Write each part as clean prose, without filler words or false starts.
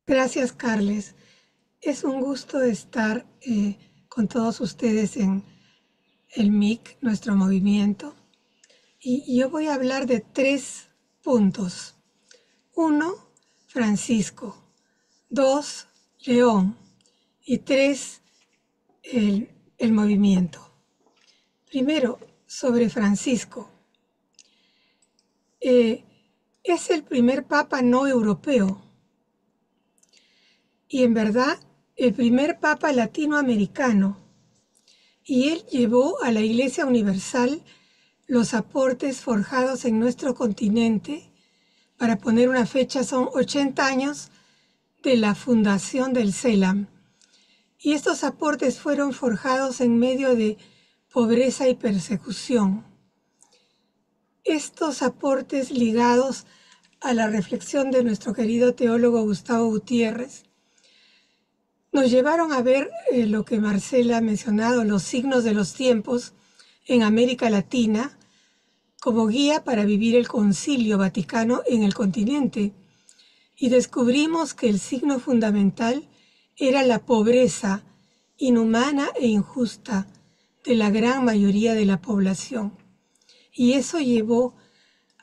Gracias, Carles. Es un gusto estar con todos ustedes en el MIC, nuestro movimiento. Y yo voy a hablar de 3 puntos. 1, Francisco. 2, León. Y 3, el movimiento. Primero, sobre Francisco. Es el primer papa no europeo. Y en verdad, el primer papa latinoamericano. Y él llevó a la Iglesia Universal los aportes forjados en nuestro continente. Para poner una fecha, son 80 años de la fundación del CELAM. Y estos aportes fueron forjados en medio de pobreza y persecución. Estos aportes ligados a la reflexión de nuestro querido teólogo Gustavo Gutiérrez nos llevaron a ver lo que Marcela ha mencionado, los signos de los tiempos en América Latina, como guía para vivir el Concilio Vaticano en el continente. Y descubrimos que el signo fundamental era la pobreza inhumana e injusta de la gran mayoría de la población. Y eso llevó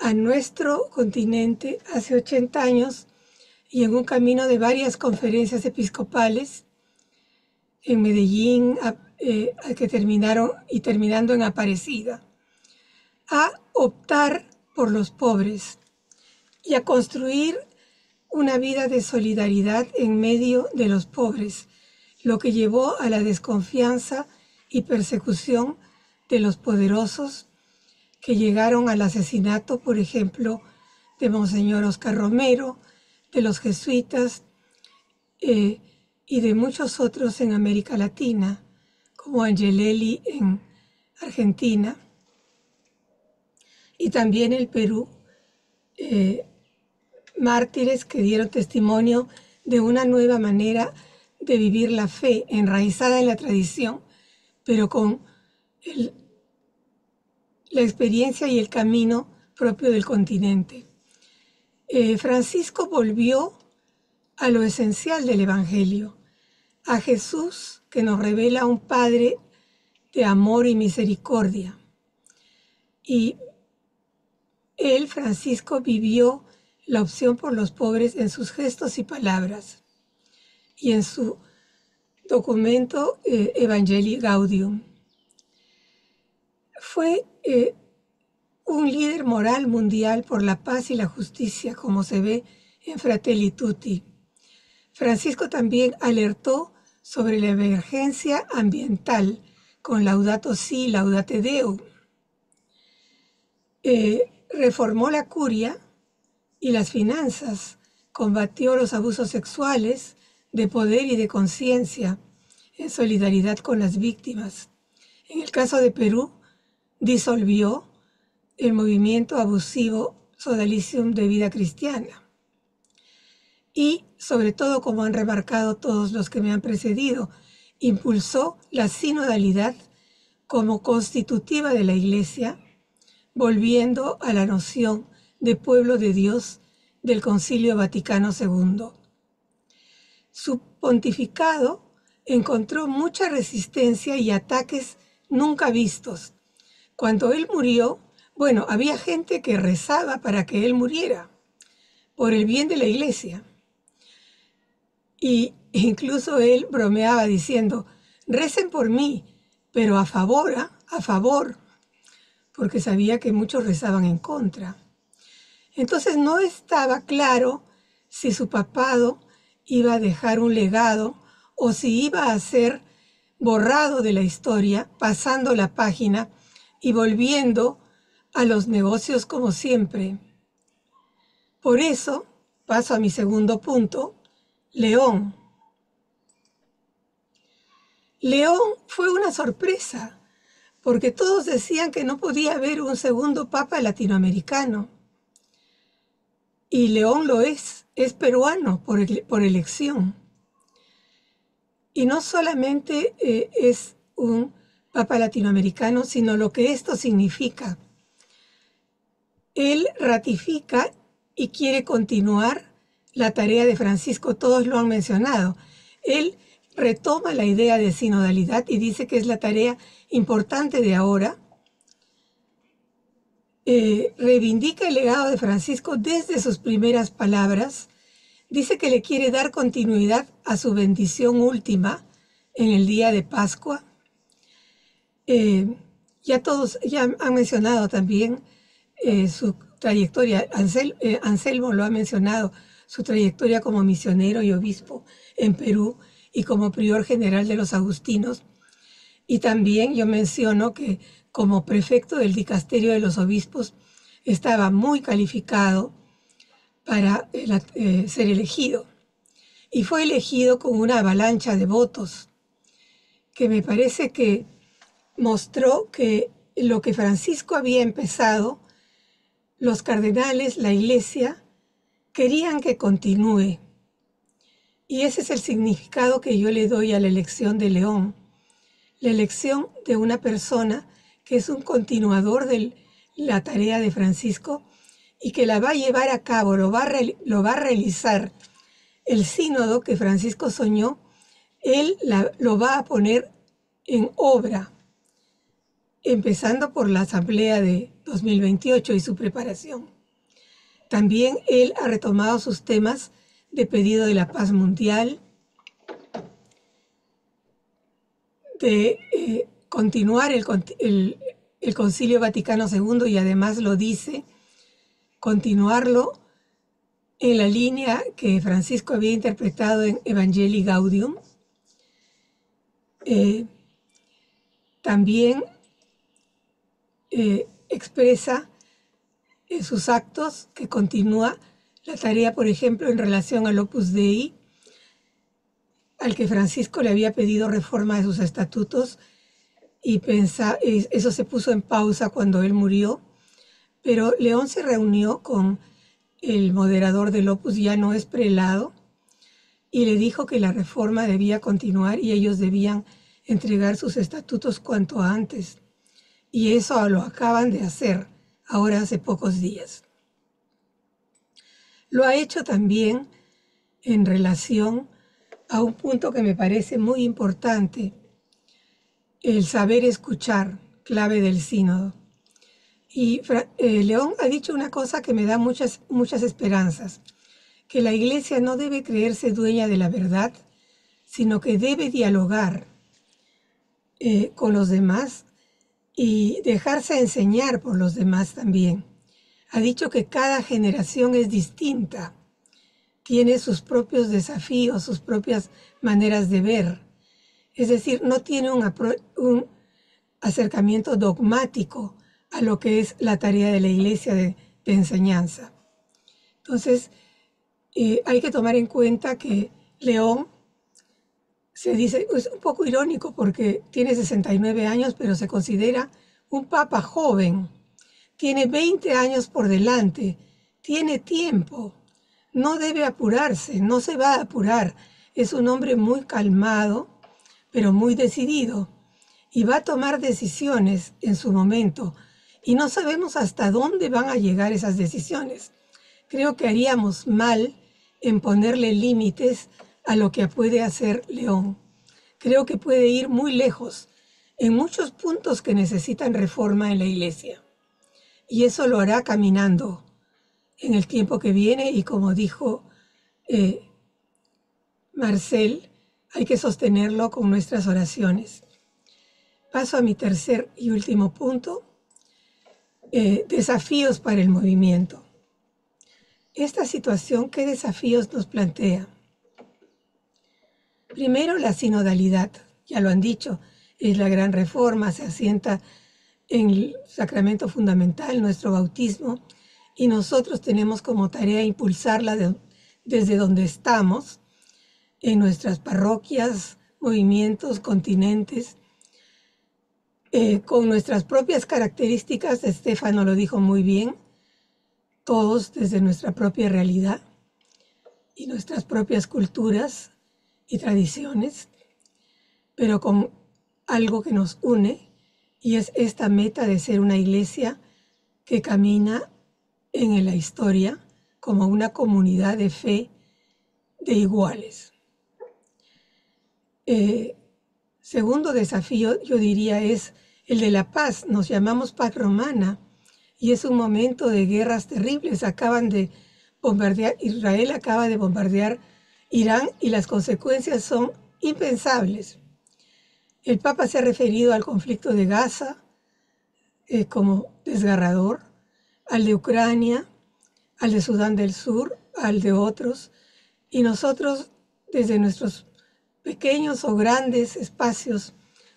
a nuestro continente hace 80 años y en un camino de varias conferencias episcopales en Medellín, que terminando en Aparecida, a optar por los pobres y a construir una vida de solidaridad en medio de los pobres, lo que llevó a la desconfianza y persecución de los poderosos que llegaron al asesinato, por ejemplo, de Monseñor Oscar Romero, de los jesuitas y de muchos otros en América Latina, como Angelelli en Argentina, y también el Perú, mártires que dieron testimonio de una nueva manera de vivir la fe, enraizada en la tradición, pero con la experiencia y el camino propio del continente. Francisco volvió a lo esencial del Evangelio, a Jesús, que nos revela un Padre de amor y misericordia. Y él, Francisco, vivió la opción por los pobres en sus gestos y palabras, y en su documento Evangelii Gaudium. Fue un líder moral mundial por la paz y la justicia, como se ve en Fratelli Tutti. Francisco también alertó sobre la emergencia ambiental con Laudato Si, Laudate Deum. Reformó la curia y las finanzas, combatió los abusos sexuales, de poder y de conciencia, en solidaridad con las víctimas. En el caso de Perú, disolvió el movimiento abusivo Sodalicium de Vida Cristiana. Y, sobre todo, como han remarcado todos los que me han precedido, impulsó la sinodalidad como constitutiva de la Iglesia, volviendo a la noción de pueblo de Dios del Concilio Vaticano II. Su pontificado encontró mucha resistencia y ataques nunca vistos. Cuando él murió, había gente que rezaba para que él muriera, por el bien de la Iglesia. Y incluso él bromeaba diciendo, recen por mí, pero a favor, porque sabía que muchos rezaban en contra. Entonces no estaba claro si su papado iba a dejar un legado o si iba a ser borrado de la historia, pasando la página y volviendo a los negocios como siempre. Por eso, paso a mi segundo punto, León. León fue una sorpresa, porque todos decían que no podía haber un segundo papa latinoamericano. Y León lo es peruano por elección. Y no solamente es un papa latinoamericano, sino lo que esto significa. Él ratifica y quiere continuar la tarea de Francisco, todos lo han mencionado. Él retoma la idea de sinodalidad y dice que es la tarea importante de ahora. Reivindica el legado de Francisco desde sus primeras palabras. Dice que le quiere dar continuidad a su bendición última en el día de Pascua. Ya todos han mencionado también su trayectoria. Anselmo lo ha mencionado, su trayectoria como misionero y obispo en Perú y como prior general de los agustinos. Y también yo menciono que como prefecto del dicasterio de los obispos estaba muy calificado para ser elegido. Y fue elegido con una avalancha de votos, que me parece que mostró que lo que Francisco había empezado, los cardenales, la Iglesia, querían que continúe. Y ese es el significado que yo le doy a la elección de León. La elección de una persona que es un continuador de la tarea de Francisco y que la va a llevar a cabo, lo va a realizar. El sínodo que Francisco soñó, él lo va a poner en obra, empezando por la Asamblea de 2028 y su preparación. También él ha retomado sus temas de pedido de la paz mundial, de continuar el Concilio Vaticano II y además lo dice, continuarlo en la línea que Francisco había interpretado en Evangelii Gaudium. También expresa en sus actos que continúa la tarea, por ejemplo, en relación al Opus Dei, al que Francisco le había pedido reforma de sus estatutos y eso se puso en pausa cuando él murió, pero León se reunió con el moderador del Opus, ya no es prelado, y le dijo que la reforma debía continuar y ellos debían entregar sus estatutos cuanto antes. Y eso lo acaban de hacer ahora hace pocos días. Lo ha hecho también en relación a un punto que me parece muy importante, el saber escuchar, clave del sínodo. Y León ha dicho una cosa que me da muchas esperanzas, que la Iglesia no debe creerse dueña de la verdad, sino que debe dialogar con los demás y dejarse enseñar por los demás también. Ha dicho que cada generación es distinta, tiene sus propios desafíos, sus propias maneras de ver. Es decir, no tiene un acercamiento dogmático a lo que es la tarea de la Iglesia de enseñanza. Entonces, hay que tomar en cuenta que León, se dice, es un poco irónico porque tiene 69 años, pero se considera un papa joven. Tiene 20 años por delante, tiene tiempo, no debe apurarse, no se va a apurar. Es un hombre muy calmado, pero muy decidido, y va a tomar decisiones en su momento, y no sabemos hasta dónde van a llegar esas decisiones. Creo que haríamos mal en ponerle límites a lo que puede hacer León. Creo que puede ir muy lejos en muchos puntos que necesitan reforma en la Iglesia. Y eso lo hará caminando en el tiempo que viene y como dijo Marcel, hay que sostenerlo con nuestras oraciones. Paso a mi tercer y último punto, desafíos para el movimiento. Esta situación, ¿qué desafíos nos plantea? Primero, la sinodalidad, ya lo han dicho, es la gran reforma, se asienta en el sacramento fundamental, nuestro bautismo, y nosotros tenemos como tarea impulsarla desde donde estamos, en nuestras parroquias, movimientos, continentes, con nuestras propias características. Estefano lo dijo muy bien, todos desde nuestra propia realidad y nuestras propias culturas y tradiciones, pero con algo que nos une, y es esta meta de ser una iglesia que camina en la historia como una comunidad de fe de iguales. Segundo desafío, yo diría, es el de la paz. Nos llamamos paz romana y es un momento de guerras terribles. Israel acaba de bombardear Irán y las consecuencias son impensables. El Papa se ha referido al conflicto de Gaza como desgarrador, al de Ucrania, al de Sudán del Sur, al de otros, y nosotros desde nuestros pequeños o grandes espacios,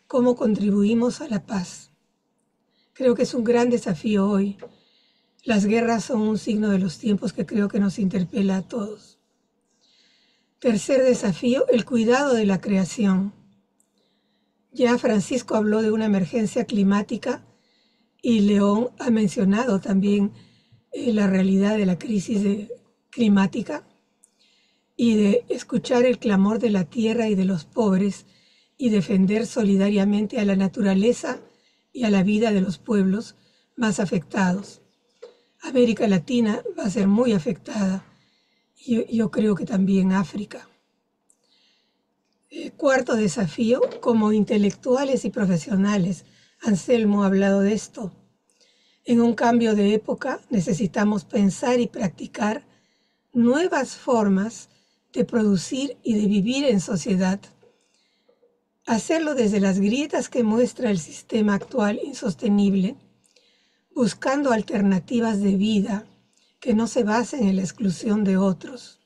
¿cómo contribuimos a la paz? Creo que es un gran desafío hoy. Las guerras son un signo de los tiempos que creo que nos interpela a todos. Tercer desafío, el cuidado de la creación. Ya Francisco habló de una emergencia climática y León ha mencionado también la realidad de la crisis climática y de escuchar el clamor de la tierra y de los pobres y defender solidariamente a la naturaleza y a la vida de los pueblos más afectados. América Latina va a ser muy afectada y yo creo que también África. Cuarto desafío, como intelectuales y profesionales, Anselmo ha hablado de esto. En un cambio de época necesitamos pensar y practicar nuevas formas de producir y de vivir en sociedad. Hacerlo desde las grietas que muestra el sistema actual insostenible, buscando alternativas de vida que no se basen en la exclusión de otros.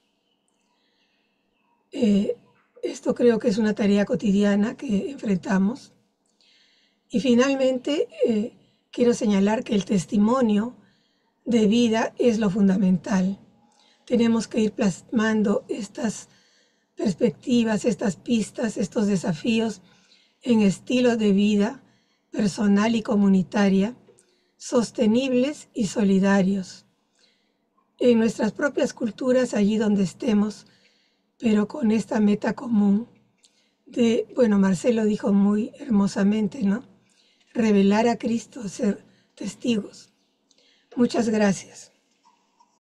Esto creo que es una tarea cotidiana que enfrentamos. Y finalmente, quiero señalar que el testimonio de vida es lo fundamental. Tenemos que ir plasmando estas perspectivas, estas pistas, estos desafíos en estilos de vida personal y comunitaria, sostenibles y solidarios. En nuestras propias culturas, allí donde estemos, pero con esta meta común de, Marcelo dijo muy hermosamente, ¿no? Revelar a Cristo, ser testigos. Muchas gracias.